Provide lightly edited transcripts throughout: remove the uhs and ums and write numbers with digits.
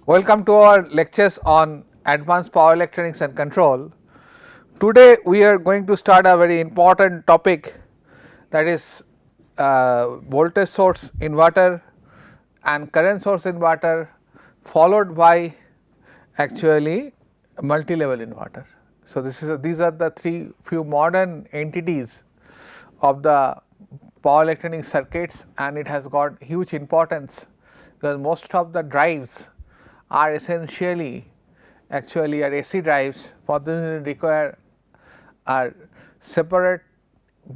Welcome to our lectures on advanced power electronics and control. Today we are going to start a very important topic, that is voltage source inverter and current source inverter, followed by actually multi-level inverter. So, these are the few modern entities of the power electronic circuits, and it has got huge importance because most of the drives are essentially actually are AC drives. For this you require a separate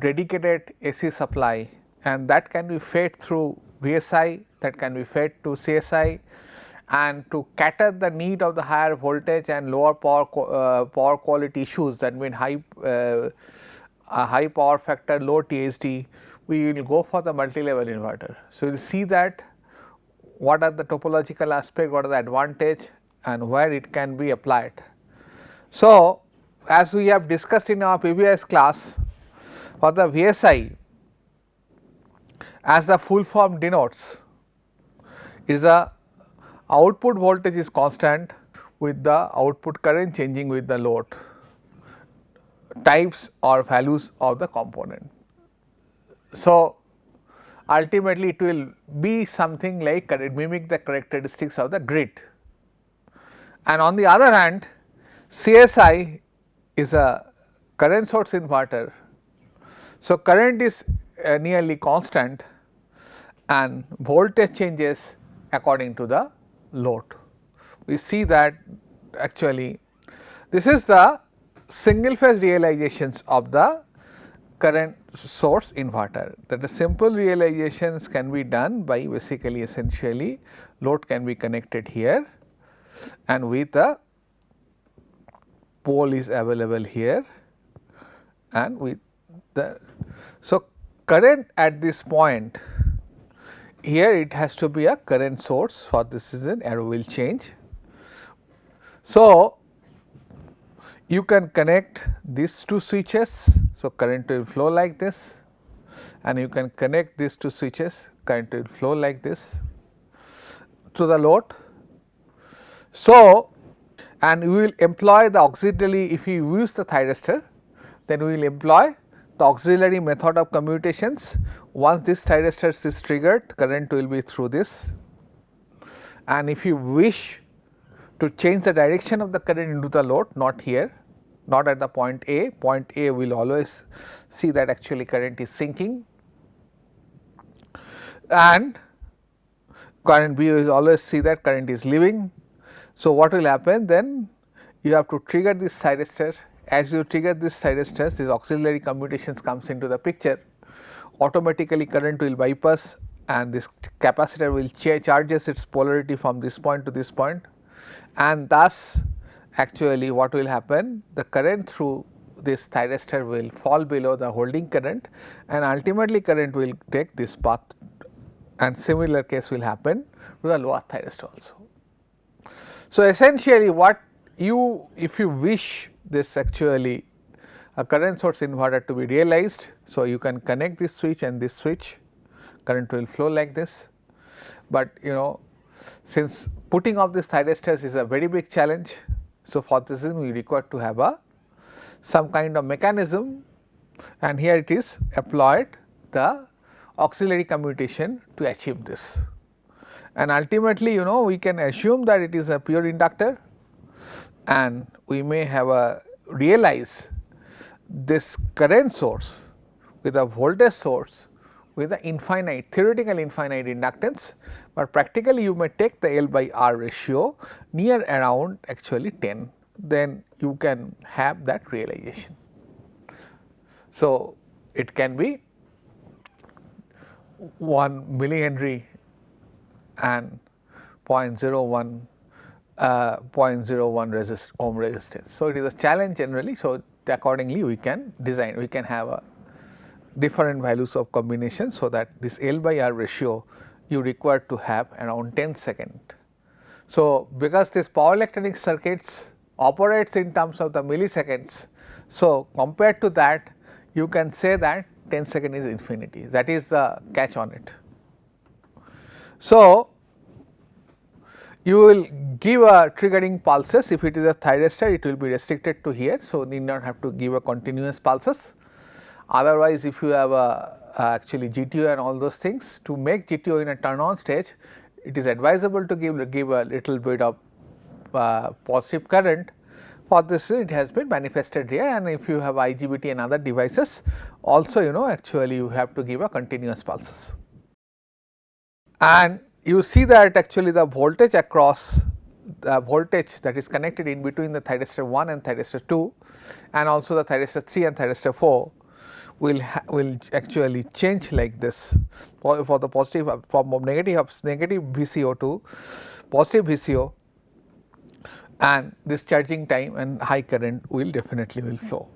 dedicated AC supply, and that can be fed through VSI, that can be fed to CSI, and to cater the need of the higher voltage and lower power quality issues, that mean a high power factor, low THD, we will go for the multi-level inverter. So, you will see that what are the topological aspect, what are the advantage and where it can be applied. So, as we have discussed in our previous class, for the VSI, as the full form denotes, is a output voltage is constant with the output current changing with the load types or values of the component. So, ultimately it will be something like mimic the characteristics of the grid. And on the other hand, CSI is a current source inverter. So, current is nearly constant and voltage changes according to the load. We see that actually this is the single phase realizations of the current source inverter, that the simple realizations can be done by basically essentially load can be connected here and with the pole is available here and with the. So, current at this point here it has to be a current source, for this reason arrow will change. So, you can connect these two switches. So, current will flow like this, and you can connect these two switches, current will flow like this to the load. So, and we will employ the auxiliary, if you use the thyristor, then we will employ the auxiliary method of commutations. Once this thyristor is triggered, current will be through this, and if you wish to change the direction of the current into the load, not here, not at the point A will always see that actually current is sinking, and current B will always see that current is leaving. So, what will happen then, you have to trigger this thyristor. As you trigger this thyristor, this auxiliary commutations comes into the picture, automatically current will bypass and this capacitor will charges its polarity from this point to this point, and thus actually what will happen, the current through this thyristor will fall below the holding current and ultimately current will take this path, and similar case will happen to the lower thyristor also. So, essentially what you, if you wish this actually a current source inverter to be realized, so you can connect this switch and this switch, current will flow like this, but since putting of this thyristors is a very big challenge. So, for this reason we require to have some kind of mechanism, and here it is employed the auxiliary commutation to achieve this, and ultimately we can assume that it is a pure inductor, and we may have realize this current source with a voltage source with the infinite, theoretical infinite inductance, but practically you may take the L by R ratio near around actually 10, then you can have that realization. So, it can be 1 millihenry and 0.01 ohm resistance. So, it is a challenge generally. So, accordingly we can design, we can have different values of combination, so that this L by R ratio you require to have around 10 second. So, because this power electronic circuits operates in terms of the milliseconds, so compared to that you can say that 10 second is infinity, that is the catch on it. So, You will give a triggering pulses. If it is a thyristor, it will be restricted to here. So, need not have to give a continuous pulses. Otherwise, if you have a actually GTO and all those things, to make GTO in a turn on stage, it is advisable to give a little bit of positive current. For this, it has been manifested here, and if you have IGBT and other devices, also actually you have to give a continuous pulses. And you see that actually the voltage across the voltage that is connected in between the thyristor 1 and thyristor 2 and also the thyristor 3 and thyristor 4 will actually change like this for the positive from negative VCO to positive VCO, and this charging time and high current will definitely will flow.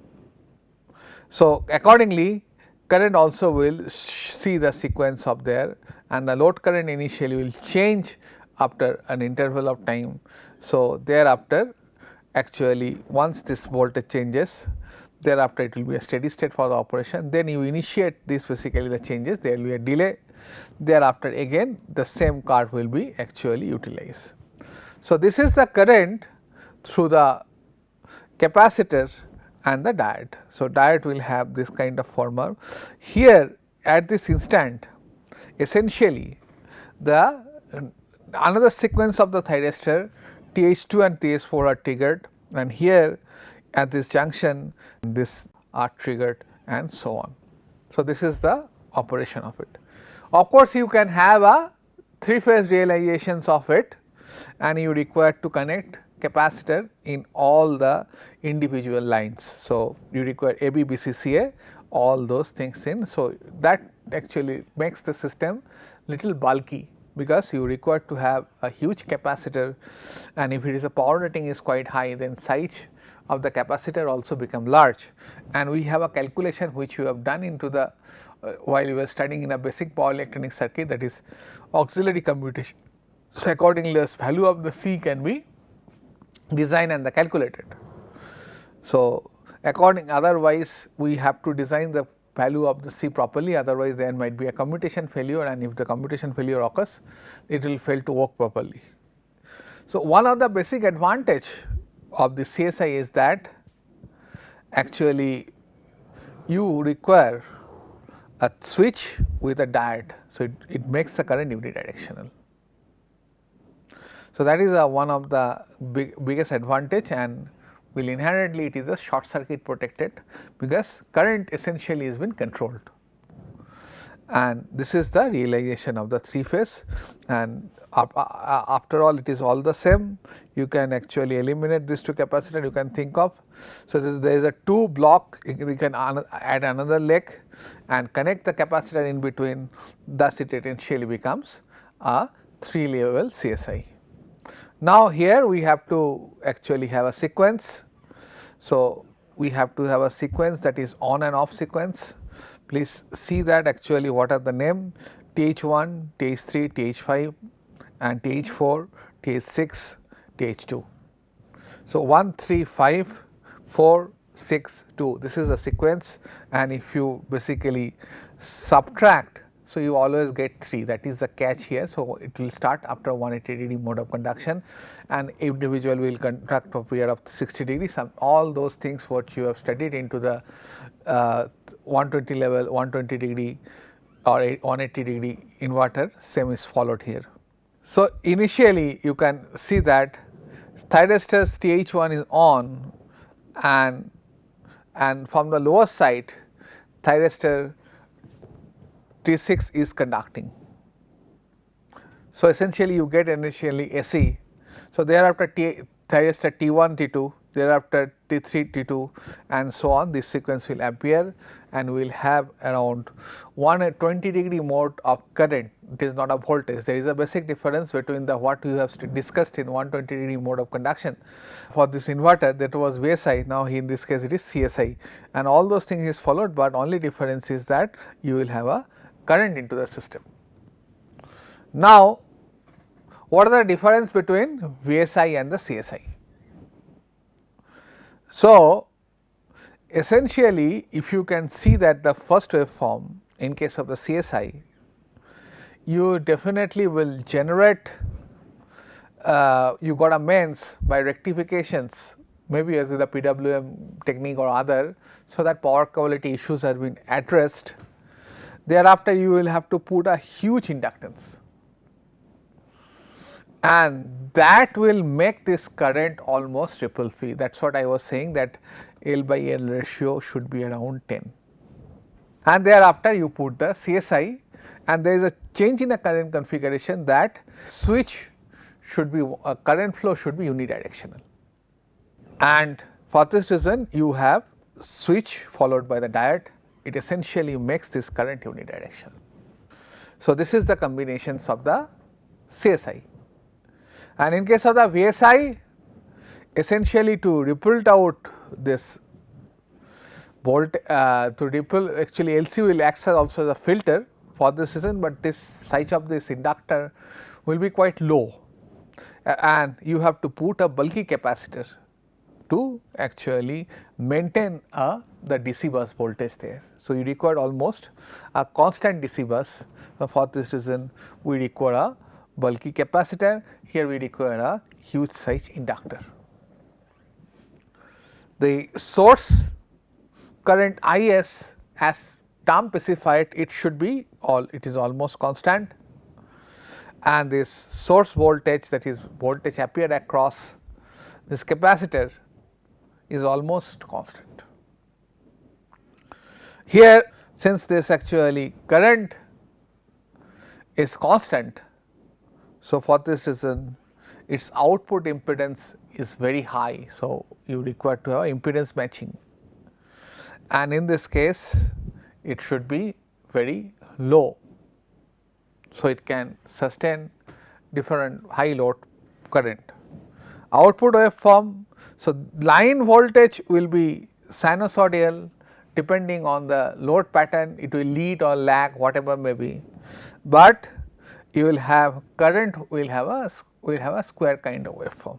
So, accordingly current also will see the sequence of there, and the load current initially will change after an interval of time. So, thereafter actually once this voltage changes, thereafter it will be a steady state for the operation. Then you initiate this basically the changes, there will be a delay, thereafter again the same curve will be actually utilized. So, this is the current through the capacitor and the diode. So, diode will have this kind of formula. Here at this instant, essentially the another sequence of the thyristor TH2 and TH4 are triggered, and here at this junction this are triggered and so on. So, this is the operation of it. Of course, you can have a 3-phase realizations of it, and you require to connect capacitor in all the individual lines. So, you require AB, BC, CA, all those things in. So, that actually makes the system little bulky, because you require to have a huge capacitor, and if it is a power rating is quite high, then size of the capacitor also become large. And we have a calculation which you have done into the while you were studying in a basic power electronic circuit, that is auxiliary commutation. So, accordingly the value of the C can be designed and the calculated. So, otherwise we have to design the value of the C properly, otherwise there might be a commutation failure, and if the commutation failure occurs, it will fail to work properly. So, one of the basic advantage of the CSI is that actually you require a switch with a diode. So, it makes the current unidirectional. So, that is one of the biggest advantage, and will inherently it is a short circuit protected, because current essentially has been controlled, and this is the realization of the 3-phase. And after all it is all the same, you can actually eliminate these 2 capacitor, you can think of. So, there is a 2 block, you can add another leg and connect the capacitor in between, thus it essentially becomes a 3-level CSI. Now, here we have to actually have a sequence. So, we have to have a sequence that is on and off sequence. Please see that actually what are the name: TH1, TH3, TH5 and TH4, TH6, TH2. So, 1, 3, 5, 4, 6, 2, this is the sequence, and if you basically subtract, so you always get 3, that is the catch here. So, it will start after 180 degree mode of conduction, and individual will conduct for a period of 60 degrees. All those things what you have studied into the 120 level, 120 degree or 180 degree inverter, same is followed here. So, initially you can see that thyristors TH1 is on, and from the lower side thyristor T6 is conducting. So, essentially you get initially AC. So, thereafter thyristor T1, T2, thereafter T3, T2 and so on, this sequence will appear, and we will have around 120 degree mode of current. It is not a voltage, there is a basic difference between the what you have discussed in 120 degree mode of conduction. For this inverter, that was VSI, now in this case it is CSI, and all those things is followed, but only difference is that you will have a current into the system. Now, what are the difference between VSI and the CSI? So, essentially if you can see that the first waveform in case of the CSI, you definitely will generate you got amends by rectifications, maybe as with the PWM technique or other, so that power quality issues have been addressed. Thereafter, you will have to put a huge inductance, and that will make this current almost ripple free. That is what I was saying, that L by L ratio should be around 10. And thereafter, you put the CSI, and there is a change in the current configuration, that switch should be current flow should be unidirectional. And for this reason, you have switch followed by the diode. It essentially makes this current unidirectional. So, this is the combinations of the CSI. And in case of the VSI, essentially to ripple out this to ripple, actually LC will act as also as a filter for this reason, but this size of this inductor will be quite low, and you have to put a bulky capacitor to actually maintain the DC bus voltage there. So, you require almost a constant DC bus. For this reason, we require a bulky capacitor. Here we require a huge size inductor. The source current Is, as term specified, it should be it is almost constant, and this source voltage, that is voltage appeared across this capacitor, is almost constant. Here, since this actually current is constant, so for this reason its output impedance is very high. So, you require to have impedance matching, and in this case it should be very low. So, it can sustain different high load current. Output waveform, so line voltage will be sinusoidal, depending on the load pattern, it will lead or lag, whatever may be, but you will have current will have a square kind of waveform.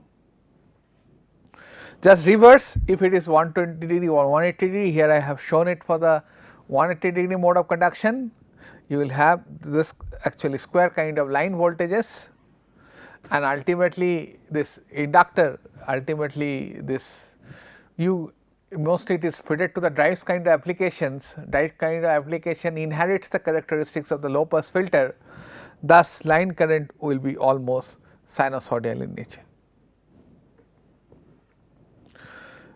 Just reverse, if it is 120 degree or 180 degree, here I have shown it for the 180 degree mode of conduction, you will have this actually square kind of line voltages, and ultimately this inductor, ultimately this you mostly it is fitted to the drives kind of applications. Drive kind of application inherits the characteristics of the low pass filter, thus line current will be almost sinusoidal in nature.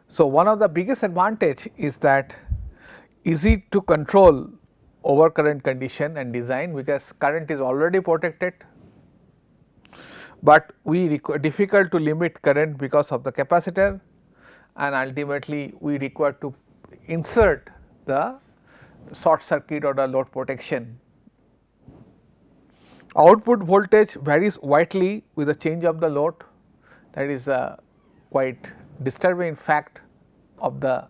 So, one of the biggest advantage is that easy to control overcurrent condition and design, because current is already protected, but we difficult to limit current because of the capacitor, and ultimately we require to insert the short circuit or the load protection. Output voltage varies widely with the change of the load, that is a quite disturbing fact of the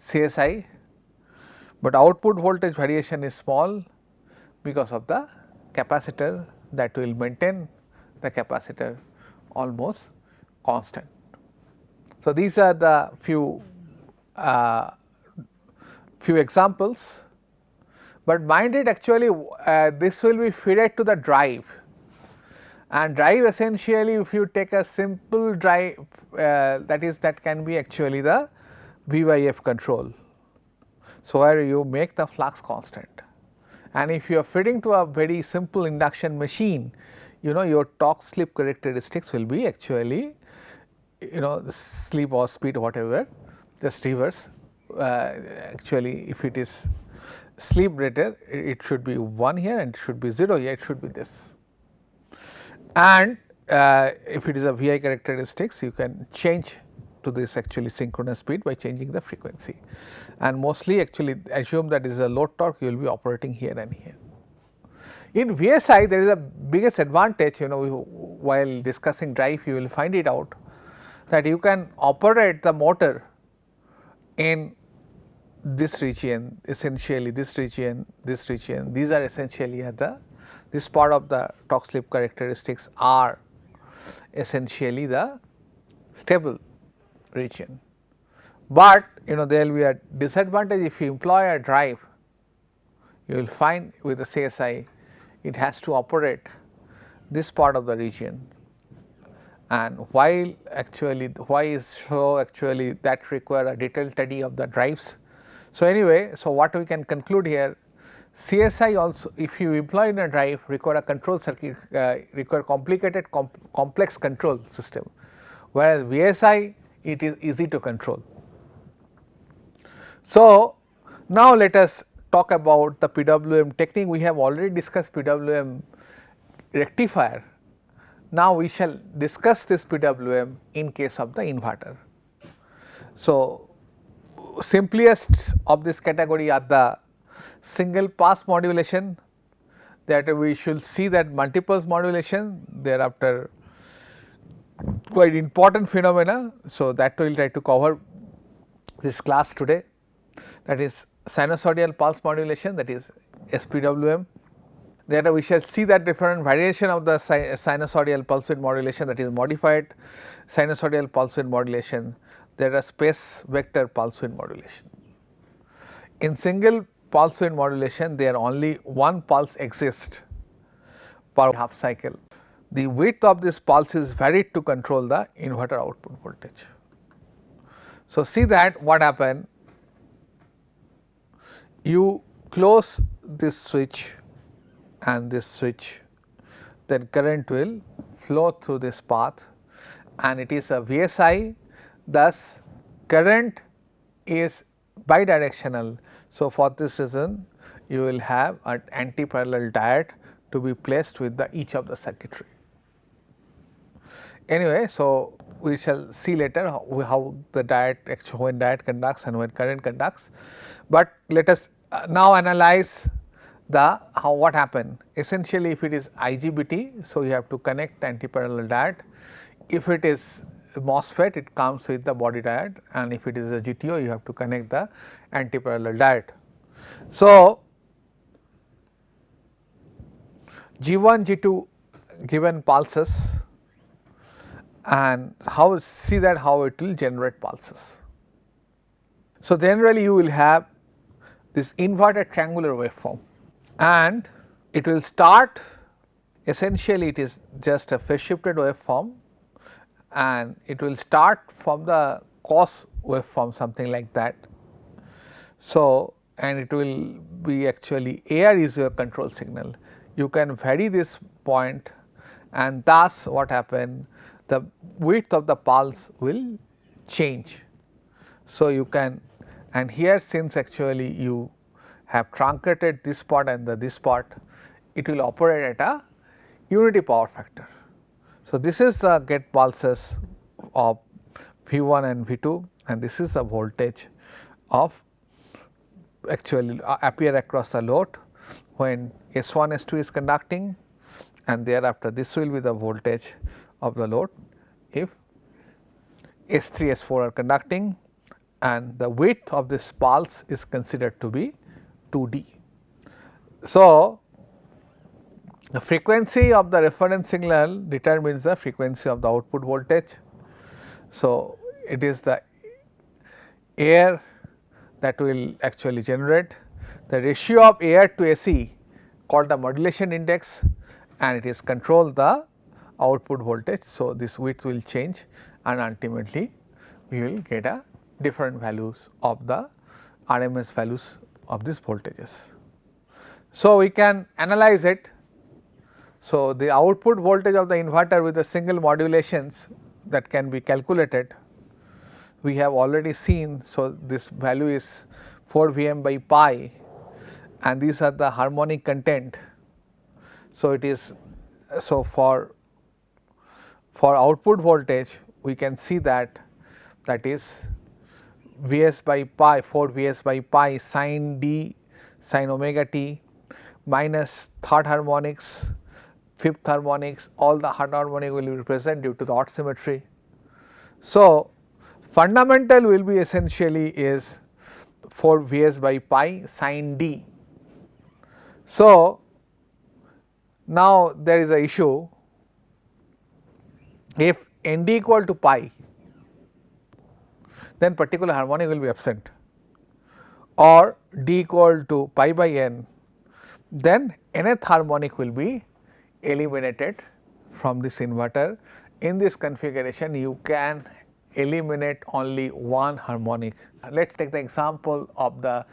CSI, but output voltage variation is small because of the capacitor that will maintain the capacitor almost constant. So, these are the few examples, but mind it, actually this will be fed to the drive, and drive essentially if you take a simple drive that can be actually the VYF control. So, where you make the flux constant, and if you are feeding to a very simple induction machine, your torque slip characteristics will be actually slip or speed whatever, just reverse. Actually if it is slip rated, it should be 1 here and it should be 0 here, it should be this. And if it is a VI characteristics, you can change to this actually synchronous speed by changing the frequency, and mostly actually assume that is a load torque, you will be operating here and here. In VSI there is a biggest advantage, while discussing drive you will find it out, that you can operate the motor in this region, essentially this region, these are essentially this part of the torque slip characteristics are essentially the stable region. But there will be a disadvantage if you employ a drive, you will find with the CSI it has to operate this part of the region, and why is so actually that require a detailed study of the drives. So, anyway, so what we can conclude here, CSI also, if you employ in a drive, require a control circuit, require complicated complex control system, whereas VSI it is easy to control. So, now let us talk about the PWM technique. We have already discussed PWM rectifier. Now, we shall discuss this PWM in case of the inverter. So, simplest of this category are the single pass modulation, that we should see that multiples modulation, thereafter quite important phenomena. So, that we will try to cover this class today, that is sinusoidal pulse modulation, that is SPWM. There we shall see that different variation of the sinusoidal pulse width modulation, that is modified sinusoidal pulse width modulation. There are space vector pulse width modulation. In single pulse width modulation, there only one pulse exists per half cycle. The width of this pulse is varied to control the inverter output voltage. So, see that what happen, you close this switch and this switch, then current will flow through this path and it is a VSI, thus current is bidirectional. So, for this reason you will have an anti-parallel diode to be placed with the each of the circuitry. Anyway, so we shall see later how the diode actually, when diode conducts and when current conducts, but let us now analyze the what happened. Essentially, if it is IGBT, so you have to connect the anti-parallel diode. If it is MOSFET, it comes with the body diode, and if it is a GTO, you have to connect the anti-parallel diode. So, G1, G2 given pulses, and how see that how it will generate pulses. So, generally you will have this inverted triangular waveform, and it will start, essentially it is just a phase shifted waveform, and it will start from the cos waveform, something like that. So, and it will be actually air is your control signal. You can vary this point, and thus what happen, the width of the pulse will change. So, you can, and here since actually you have truncated this part and this part, it will operate at a unity power factor. So, this is the get pulses of V1 and V2, and this is the voltage of actually appear across the load when S1 S2 is conducting, and thereafter this will be the voltage of the load if S3 S4 are conducting, and the width of this pulse is considered to be 2D. So, the frequency of the reference signal determines the frequency of the output voltage. So, it is the air that will actually generate the ratio of air to AC called the modulation index, and it is control the output voltage. So, this width will change, and ultimately we will get a different values of the RMS values of these voltages. So, we can analyze it. So, the output voltage of the inverter with the single modulations that can be calculated, we have already seen. So, this value is 4 Vm by pi, and these are the harmonic content. So, it is, so for output voltage we can see that is Vs by pi, 4 Vs by pi sin d sin omega t minus third harmonics, fifth harmonics, all the third harmonic will be present due to the odd symmetry. So, fundamental will be essentially is 4 Vs by pi sin d. So, now there is a issue, if Nd equal to pi, then particular harmonic will be absent, or d equal to pi by n, then nth harmonic will be eliminated from this inverter in this configuration you can eliminate only one harmonic. Let us take the example of the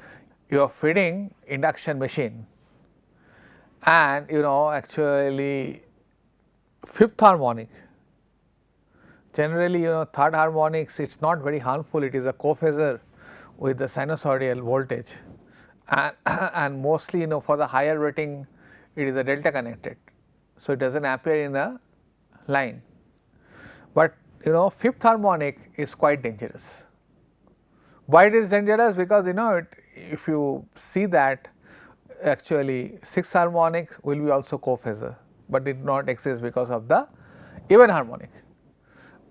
you are feeding induction machine, and actually fifth harmonic. Generally third harmonics, it is not very harmful, it is a cophasor with the sinusoidal voltage, and and mostly for the higher rating it is a delta connected. So, it does not appear in a line, but fifth harmonic is quite dangerous. Why it is dangerous? Because if you see that actually sixth harmonic will be also cophasor, but it not exist because of the even harmonic.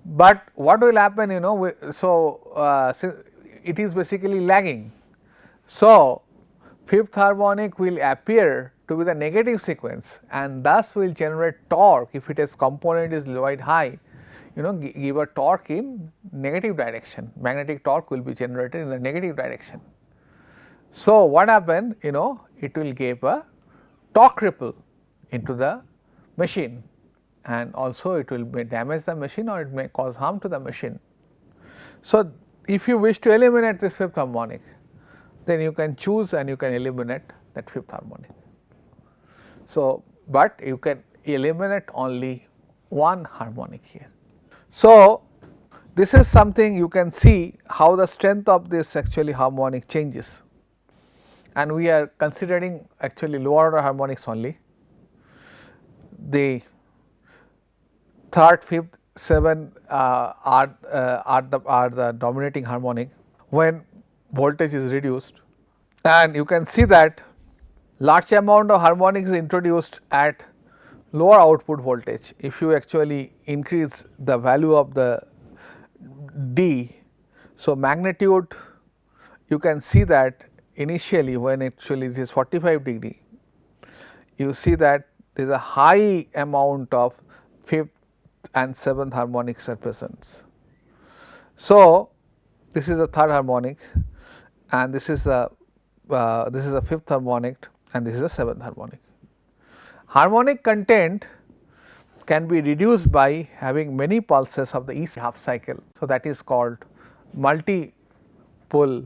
But what will happen it is basically lagging. So, fifth harmonic will appear to be the negative sequence, and thus will generate torque if its component is quite high, give a torque in negative direction, magnetic torque will be generated in the negative direction. So, what happen it will give a torque ripple into the machine, and also it will may damage the machine or it may cause harm to the machine. So, if you wish to eliminate this fifth harmonic, then you can choose and you can eliminate that fifth harmonic. So, but you can eliminate only one harmonic here. So, this is something you can see how the strength of this actually harmonic changes, and we are considering actually lower order harmonics only. The third, fifth, seventh are the dominating harmonic when voltage is reduced, and you can see that large amount of harmonics is introduced at lower output voltage. If you actually increase the value of the D, so magnitude you can see that initially when actually it is 45 degree, you see that there is a high amount of fifth and seventh harmonics are present. So, this is the third harmonic, and this is the fifth harmonic, and this is the seventh harmonic. Harmonic content can be reduced by having many pulses of the each half cycle. So, that is called multiple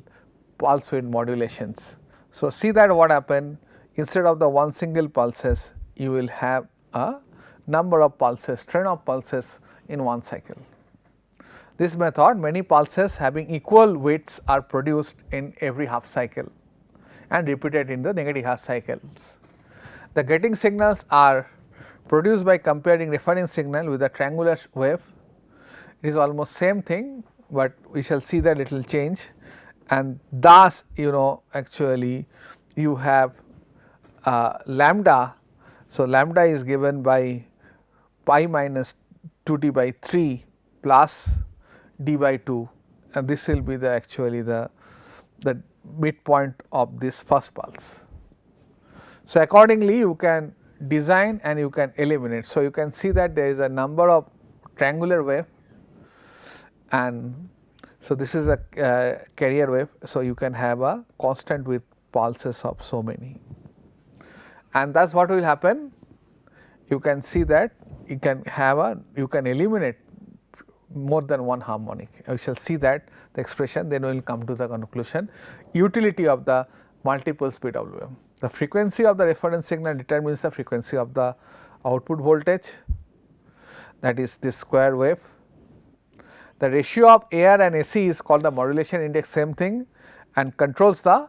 pulse width modulations. So, see that what happen, instead of the one single pulses you will have a number of pulses, strain of pulses in one cycle. This method, many pulses having equal widths are produced in every half cycle and repeated in the negative half cycles. The getting signals are produced by comparing reference signal with a triangular wave. It is almost same thing, but we shall see the little change, and thus actually you have lambda. So, lambda is given by pi minus 2d by 3 plus d by 2, and this will be the actually the midpoint of this first pulse. So, accordingly you can design and you can eliminate. So, you can see that there is a number of triangular wave, and so this is a carrier wave. So, you can have a constant with pulses of so many, and that is what will happen. You can see that you can have you can eliminate more than one harmonic. We shall see that the expression, then we will come to the conclusion. Utility of the multiple speed PWM. The frequency of the reference signal determines the frequency of the output voltage, that is this square wave. The ratio of AR and AC is called the modulation index, same thing, and controls the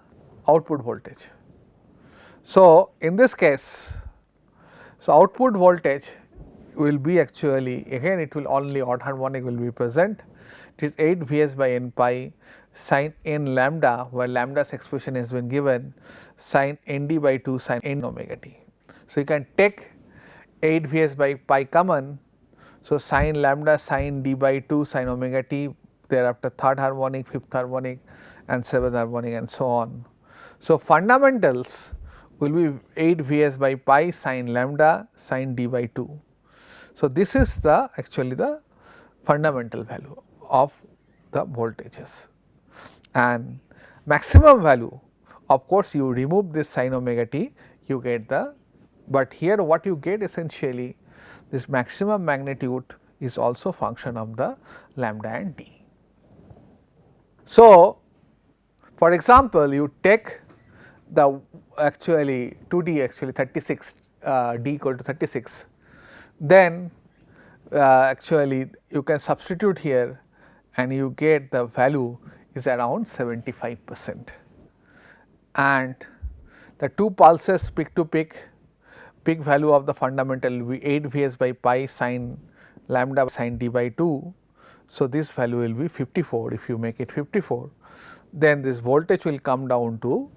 output voltage. So, in this case, so output voltage will be actually, again it will only odd harmonic will be present. It is 8 Vs by n pi sin n lambda, where lambda's expression has been given sin nd by 2 sin n omega t. So, you can take 8 Vs by pi common. So, sin lambda sin d by 2 sin omega t, thereafter third harmonic, fifth harmonic and seventh harmonic and so on. So, fundamentals will be 8 Vs by pi sin lambda sin d by 2. So, this is the actually the fundamental value of the voltages, and maximum value, of course, you remove this sin omega t, you get the, but here what you get essentially this maximum magnitude is also function of the lambda and d. So, for example, you take the actually 2D actually 36 d equal to 36, then actually you can substitute here and you get the value is around 75%, and the two pulses peak to peak value of the fundamental will be 8 Vs by pi sin lambda sin d by 2. So, this value will be 54. If you make it 54, then this voltage will come down to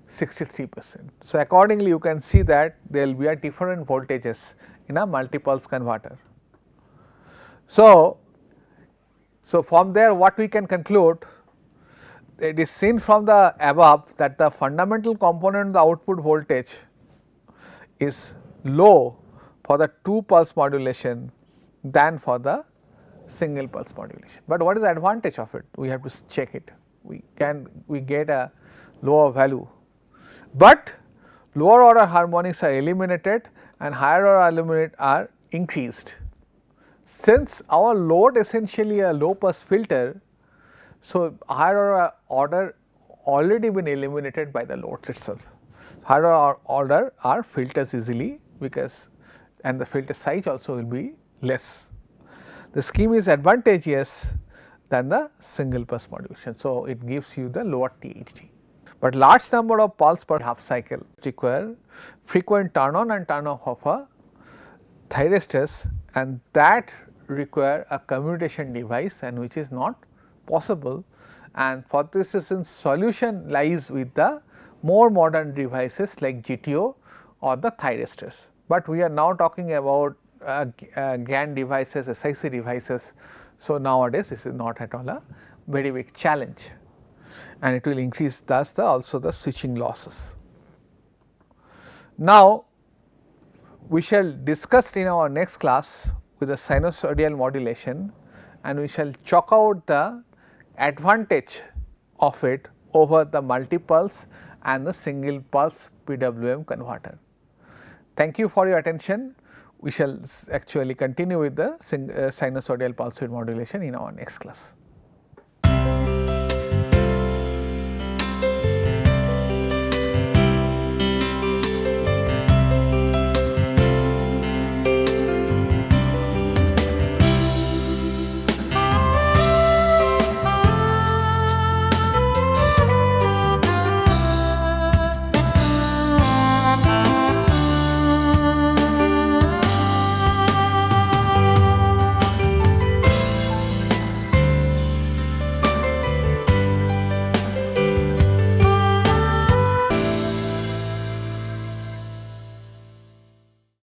63%. So, accordingly you can see that there will be a different voltages in a multipulse converter. So, from there what we can conclude, it is seen from the above that the fundamental component of the output voltage is low for the 2 pulse modulation than for the single pulse modulation. But what is the advantage of it? We have to check it. We get a lower value, but lower order harmonics are eliminated and higher order are increased. Since our load essentially a low pass filter, so higher order already been eliminated by the loads itself. Higher order are filters easily because, and the filter size also will be less. The scheme is advantageous than the single pulse modulation. So, it gives you the lower THD, but large number of pulse per half cycle require frequent turn on and turn off of a thyristors, and that require a commutation device, and which is not possible, and for this reason solution lies with the more modern devices like GTO or the thyristors. But we are now talking about GAN devices, SiC devices. So, nowadays this is not at all a very big challenge, and it will increase thus also the switching losses. Now, we shall discuss in our next class with the sinusoidal modulation, and we shall chalk out the advantage of it over the multipulse and the single pulse PWM converter. Thank you for your attention. We shall actually continue with the sinusoidal pulse width modulation in our next class.